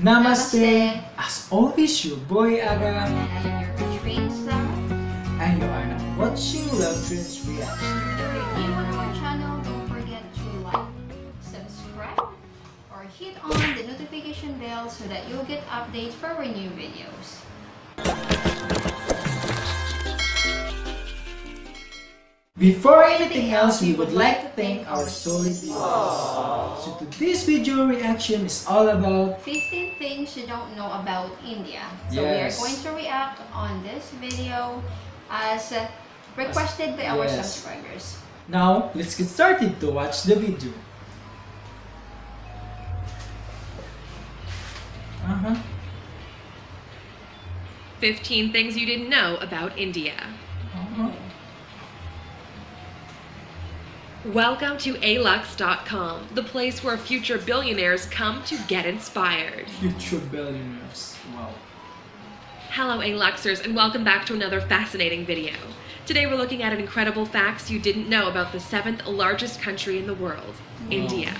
Namaste. As always, your boy Aga. And your retreat Sarah. And you are now watching Love Trends Reaction. If you are new on our channel, don't forget to like, subscribe, or hit on the notification bell so that you'll get updates for our new videos. Before anything else, we would like to thank our solid viewers. So today's video reaction is all about 15 things you don't know about India. So Yes. we are going to react on this video as requested by our Yes. subscribers. Now, let's get started to watch the video. 15 things you didn't know about India. Welcome to alux.com, the place where future billionaires come to get inspired. Future billionaires. Wow. Hello Aluxers, and welcome back to another fascinating video. Today we're looking at incredible facts you didn't know about the 7th largest country in the world, India.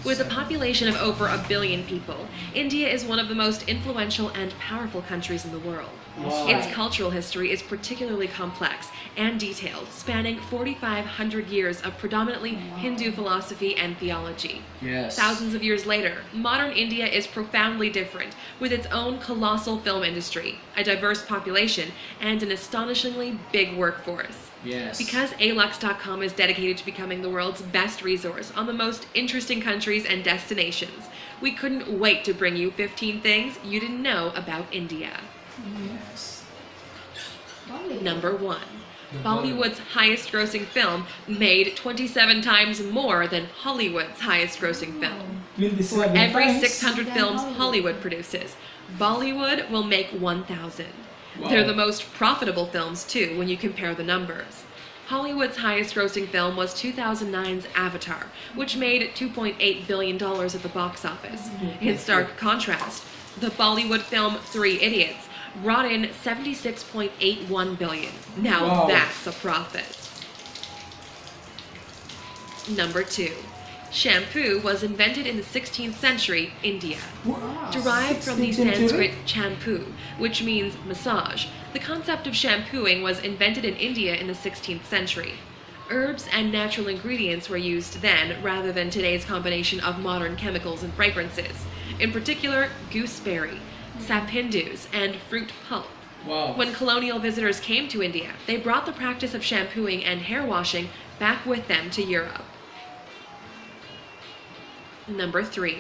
With a population of over 1 billion people, India is one of the most influential and powerful countries in the world. Wow. Its cultural history is particularly complex and detailed, spanning 4,500 years of predominantly Hindu philosophy and theology. Yes. Thousands of years later, modern India is profoundly different, with its own colossal film industry, a diverse population, and an astonishingly big workforce. Yes. Because alux.com is dedicated to becoming the world's best resource on the most interesting countries and destinations, we couldn't wait to bring you 15 things you didn't know about India. Yes. Number 1. Bollywood's highest-grossing film made 27 times more than Hollywood's highest-grossing film. 27 Every times? 600 films Hollywood produces, Bollywood will make 1,000. Wow. They're the most profitable films, too, when you compare the numbers. Hollywood's highest-grossing film was 2009's Avatar, which made $2.8 billion at the box office. In stark contrast, the Bollywood film 3 Idiots brought in $76.81 billion. Now Wow. that's a profit. Number 2. Shampoo was invented in the 16th century, India. Wow. Derived from the 16th century? Sanskrit shampoo, which means massage, the concept of shampooing was invented in India in the 16th century. Herbs and natural ingredients were used then, rather than today's combination of modern chemicals and fragrances. In particular, gooseberry, sapindus, and fruit pulp. Wow. When colonial visitors came to India, they brought the practice of shampooing and hair washing back with them to Europe. Number 3.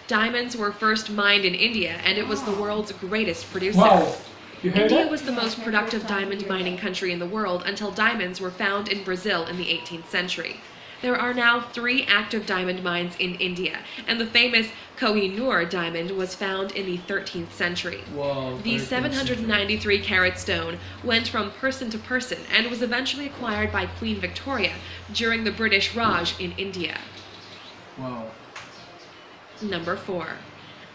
Diamonds were first mined in India, and it was the world's greatest producer. Wow. You heard India that? was the most productive diamond mining country in the world until diamonds were found in Brazil in the 18th century. There are now 3 active diamond mines in India, and the famous Kohinoor diamond was found in the 13th century. Wow. The 13th century. 793-carat stone went from person to person and was eventually acquired by Queen Victoria during the British Raj in India. Wow. Number 4.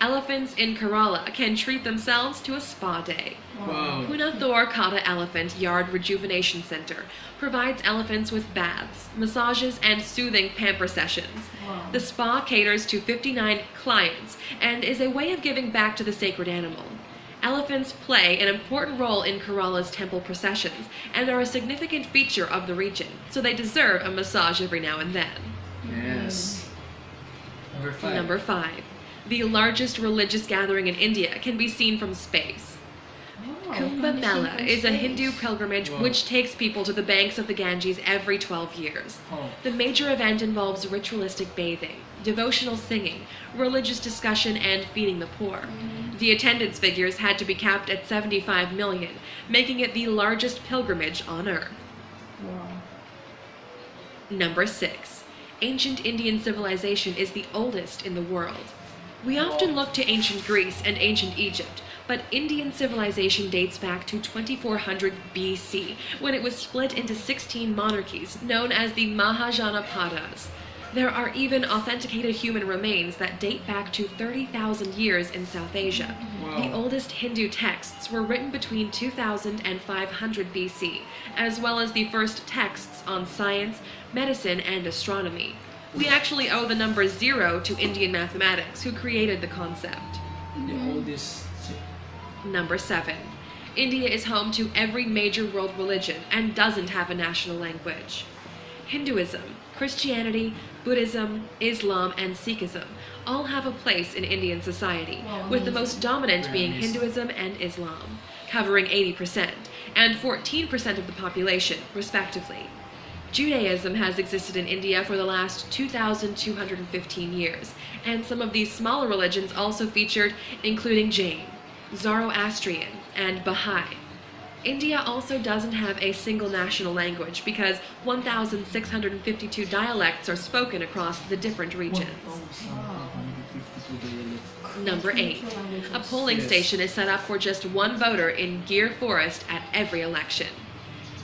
Elephants in Kerala can treat themselves to a spa day. Wow. Punathur Kata Elephant Yard Rejuvenation Center provides elephants with baths, massages, and soothing pamper sessions. Wow. The spa caters to 59 clients and is a way of giving back to the sacred animal. Elephants play an important role in Kerala's temple processions and are a significant feature of the region, so they deserve a massage every now and then. Yes. Number 5. Number 5. The largest religious gathering in India can be seen from space. Kumbh Mela is a Hindu pilgrimage Wow. which takes people to the banks of the Ganges every 12 years. Oh. The major event involves ritualistic bathing, devotional singing, religious discussion, and feeding the poor. The attendance figures had to be capped at 75 million, making it the largest pilgrimage on Earth. Wow. Number 6. Ancient Indian civilization is the oldest in the world. We often look to ancient Greece and ancient Egypt, but Indian civilization dates back to 2400 BC, when it was split into 16 monarchies, known as the Mahajanapadas. There are even authenticated human remains that date back to 30,000 years in South Asia. Wow. The oldest Hindu texts were written between 2000 and 500 BC, as well as the first texts on science, medicine, and astronomy. We actually owe the number 0 to Indian mathematics, who created the concept. The oldest. Number 7. India is home to every major world religion and doesn't have a national language. Hinduism, Christianity, Buddhism, Islam, and Sikhism all have a place in Indian society, with the most dominant being Hinduism and Islam, covering 80% and 14% of the population, respectively. Judaism has existed in India for the last 2,215 years, and some of these smaller religions also featured, including Jain, Zoroastrian, and Baha'i. India also doesn't have a single national language because 1,652 dialects are spoken across the different regions. Number 8. A polling station is set up for just one voter in Gir Forest at every election.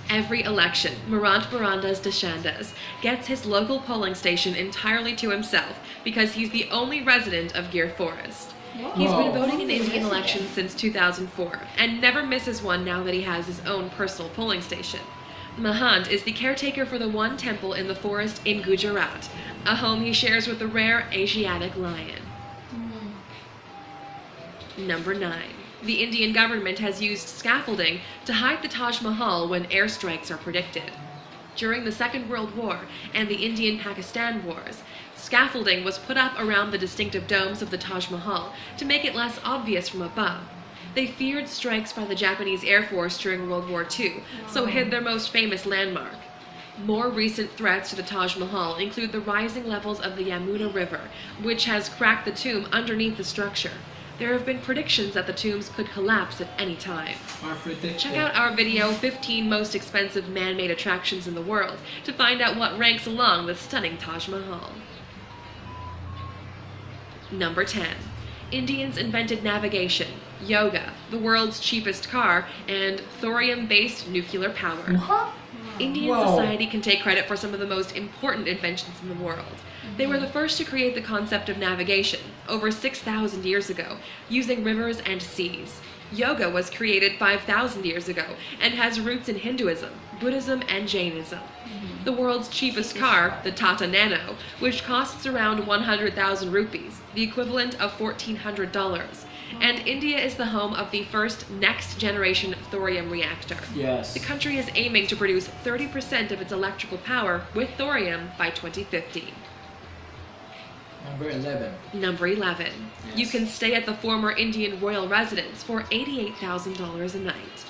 Every election, Marant Barandas Deshandas gets his local polling station entirely to himself because he's the only resident of Gir Forest. He's been voting in Indian elections since 2004 and never misses one now that he has his own personal polling station. Mahant is the caretaker for the one temple in the forest in Gujarat, a home he shares with the rare Asiatic lion. Number 9. The Indian government has used scaffolding to hide the Taj Mahal when airstrikes are predicted. During the Second World War and the Indian-Pakistan Wars, scaffolding was put up around the distinctive domes of the Taj Mahal to make it less obvious from above. They feared strikes by the Japanese Air Force during World War II, so hid their most famous landmark. More recent threats to the Taj Mahal include the rising levels of the Yamuna River, which has cracked the tomb underneath the structure. There have been predictions that the tombs could collapse at any time. Check out our video, 15 Most Expensive Man-Made Attractions in the World, to find out what ranks along the stunning Taj Mahal. Number 10. Indians invented navigation, yoga, the world's cheapest car, and thorium-based nuclear power. What? Indian society can take credit for some of the most important inventions in the world. They were the first to create the concept of navigation, over 6,000 years ago, using rivers and seas. Yoga was created 5,000 years ago and has roots in Hinduism, Buddhism, and Jainism. The world's cheapest car, the Tata Nano, which costs around 100,000 rupees, the equivalent of $1,400. And India is the home of the first next-generation thorium reactor. Yes. The country is aiming to produce 30% of its electrical power with thorium by 2050. Number 11. Number 11. Yes. You can stay at the former Indian royal residence for $88,000 a night.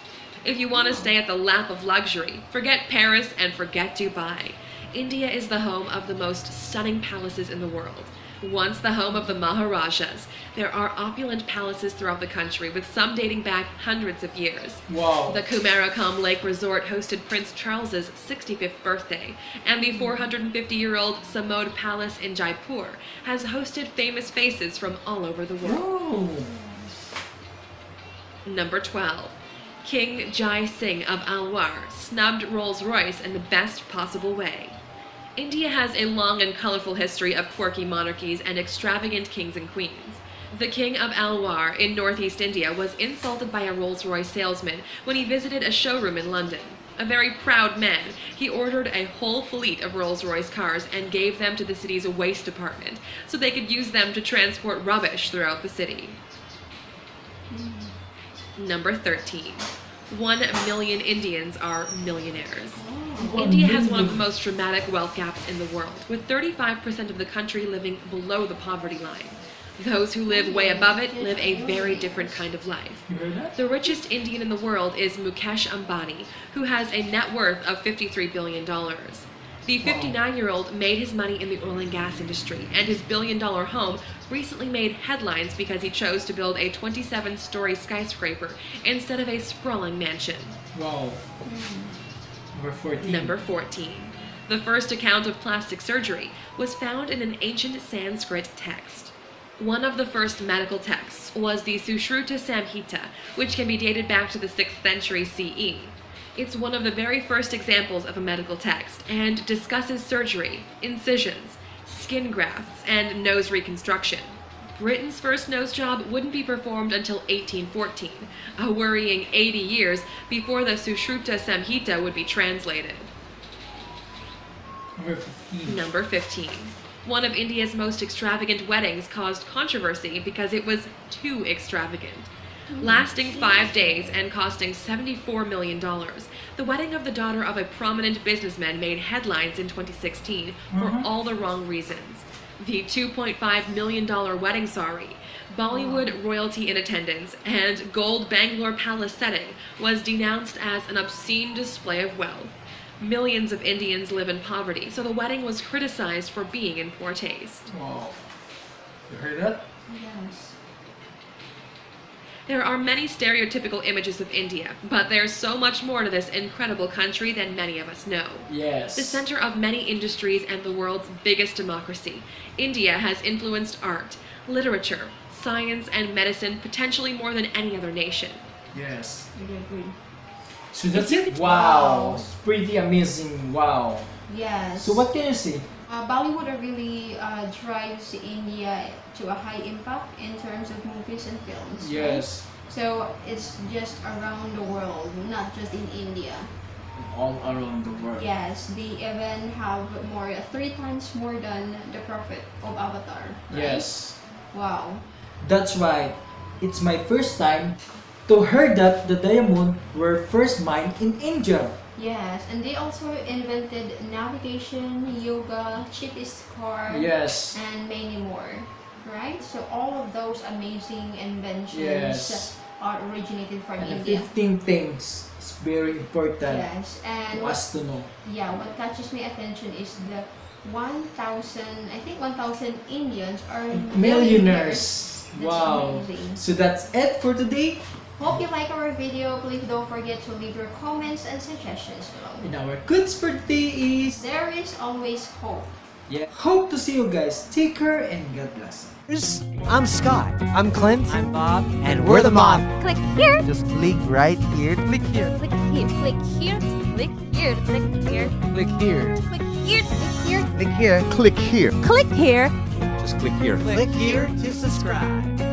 If you want to stay at the lap of luxury, forget Paris and forget Dubai. India is the home of the most stunning palaces in the world. Once the home of the Maharajas, there are opulent palaces throughout the country, with some dating back hundreds of years. Wow. The Kumarakam Lake Resort hosted Prince Charles's 65th birthday, and the 450-year-old Samod Palace in Jaipur has hosted famous faces from all over the world. Whoa. Number 12. King Jaisingh of Alwar snubbed RollsRoyce in the best possible way. India has a long and colorful history of quirky monarchies and extravagant kings and queens. The King of Alwar in northeast India was insulted by a Rolls-Royce salesman when he visited a showroom in London. A very proud man, he ordered a whole fleet of Rolls-Royce cars and gave them to the city's waste department so they could use them to transport rubbish throughout the city. Number 13. 1 million Indians are millionaires. India has one of the most dramatic wealth gaps in the world, with 35% of the country living below the poverty line. Those who live way above it live a very different kind of life. You heard that? The richest Indian in the world is Mukesh Ambani, who has a net worth of $53 billion. The 59-year-old made his money in the oil and gas industry, and his billion-dollar home recently made headlines because he chose to build a 27-story skyscraper instead of a sprawling mansion. Wow. Number 14. Number 14. The first account of plastic surgery was found in an ancient Sanskrit text. One of the first medical texts was the Sushruta Samhita, which can be dated back to the 6th century CE. It's one of the very first examples of a medical text and discusses surgery, incisions, skin grafts, and nose reconstruction. Britain's first nose job wouldn't be performed until 1814, a worrying 80 years before the Sushruta Samhita would be translated. Number 15. Number 15. One of India's most extravagant weddings caused controversy because it was too extravagant. Lasting 5 days and costing $74 million, the wedding of the daughter of a prominent businessman made headlines in 2016 for all the wrong reasons. The $2.5 million wedding sari, Bollywood royalty in attendance, and gold Bangalore palace setting was denounced as an obscene display of wealth. Millions of Indians live in poverty, so the wedding was criticized for being in poor taste. Wow. You heard that? Yes. There are many stereotypical images of India, but there's so much more to this incredible country than many of us know. Yes. The center of many industries and the world's biggest democracy, India has influenced art, literature, science, and medicine potentially more than any other nation. Yes. I agree. So that's it? Wow. It's pretty amazing. Wow. Yes. So what can you say? Bollywood really drives India to a high impact in terms of movies and films. Yes. Right? So it's just around the world, not just in India. All around the world. Yes, they even have 3 times more than the profit of Avatar. Right? Yes. Wow. That's right. It's my first time to hear that the diamond were first mined in India. Yes, and they also invented navigation, yoga, cheapest car, Yes. and many more. Right? So all of those amazing inventions Yes. are originated from And the India. 15 things is very important Yes, and for us to know. what catches my attention is the 1,000, I think 1,000 Indians are Millionaires. That's Wow. amazing. So that's it for today. Hope you like our video. Please don't forget to leave your comments and suggestions below. And our goods for today is... There is always hope. Yeah. Hope to see you guys. Take care and God bless. I'm Scott. I'm Clint. I'm Bob. And we're the mob. Click here, Just click right here. Click here. click here, click here, click here, click here, Click here. click here, click here, Click here. Click here. click here. Just click here. Click here to subscribe.